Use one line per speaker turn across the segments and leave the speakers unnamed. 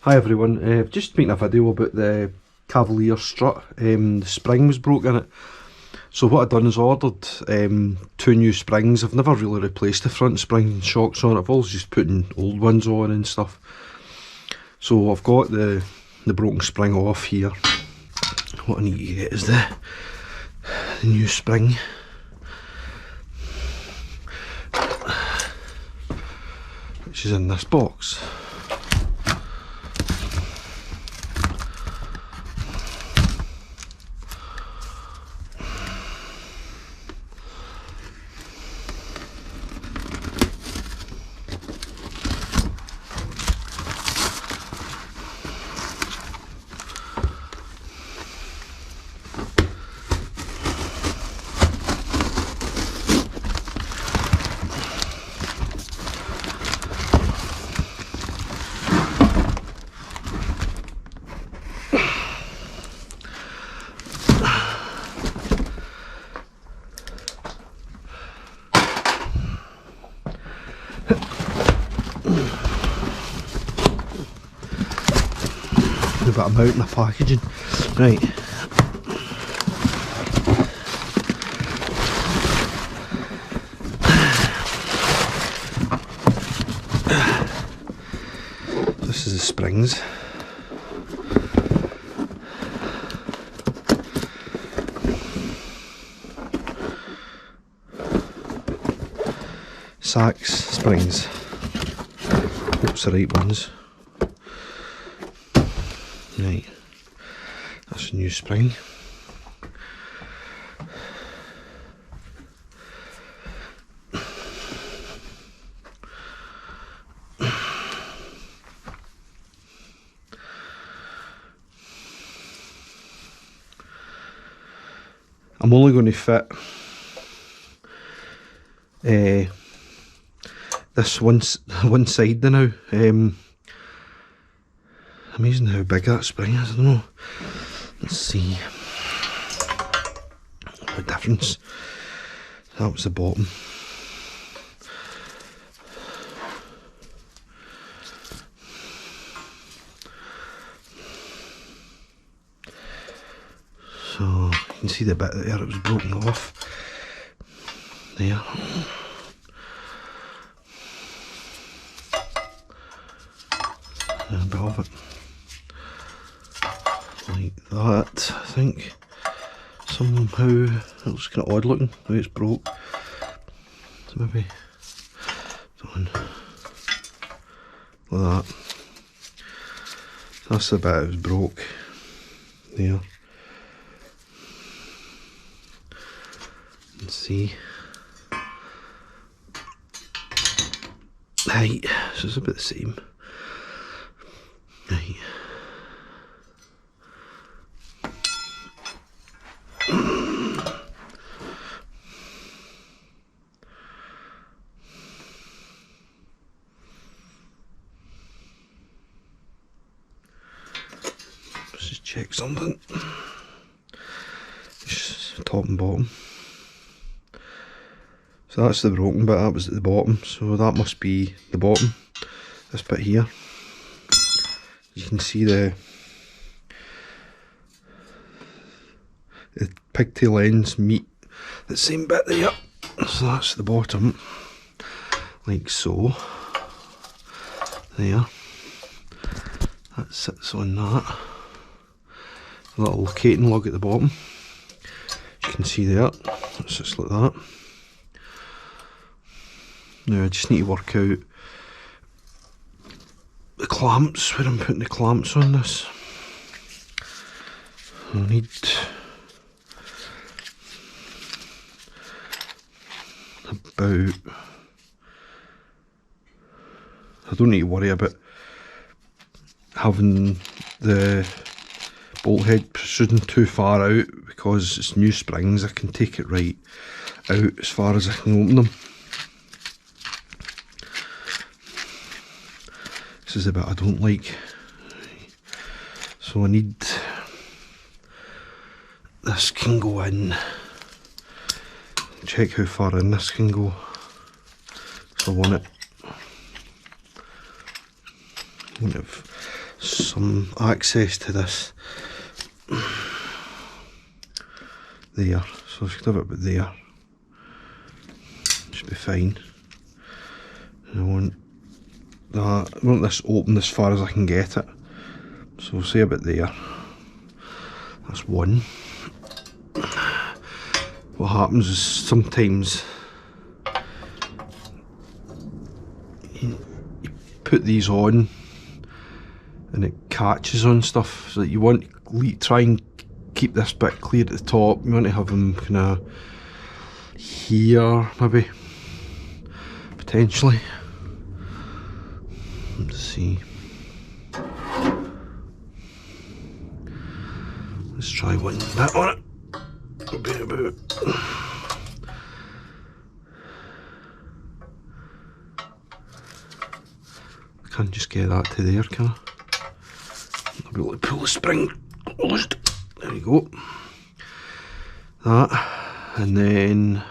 Hi everyone, just making a video about the Cavalier strut. The spring was broke in it. So what I've done is ordered 2 new springs. I've never really replaced the front spring shocks on it. I've always just putting old ones on and stuff. So I've got the broken spring off here. What I need to get is the new spring. Which is in this box. But I'm out in the packaging. Right. This is the springs. Sachs springs. Hope's the right ones. Right, that's a new spring. I'm only going to fit this one side now. Amazing how big that spring is, I don't know. Let's see. What difference. That was the bottom. So you can see the bit there it was broken off. There. A bit of it. Like that, I think. Somehow it looks kind of odd looking the way it's broke. So maybe done like that. That's the bit it was broke. There. And see. Right, so it's about the same. Right. Let's just check something. Just top and bottom. So that's the broken bit, that was at the bottom, so that must be the bottom. This bit here. You can see the pigtail ends meet the same bit there. So that's the bottom, like so. There. That sits on that. A little locating lug at the bottom. You can see there. It sits like that. Now I just need to work out the clamps, where I'm putting the clamps on this. I need about, I don't need to worry about having the bolt head protruding too far out because it's new springs. I can take it right out as far as I can open them. This is the bit I don't like. So I need, this can go in. Check how far in this can go. So I want it some access to this there, so I should have it about there. Should be fine. And I want that. I want this open as far as I can get it. So we'll say about there. That's one. What happens is sometimes you put these on and it catches on stuff, so that you want to try and keep this bit clear at the top. You want to have them kind of here, maybe, potentially. Let's see. Let's try one bit on it. About. I can't just get that to there, can I? I'll be able to pull the spring closed. There we go. That, and then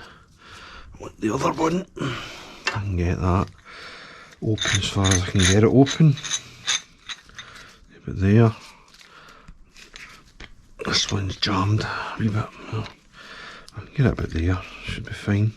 the other one, I can get that open as far as I can get it open. About there. This one's jammed a wee bit. I can get it about there, should be fine.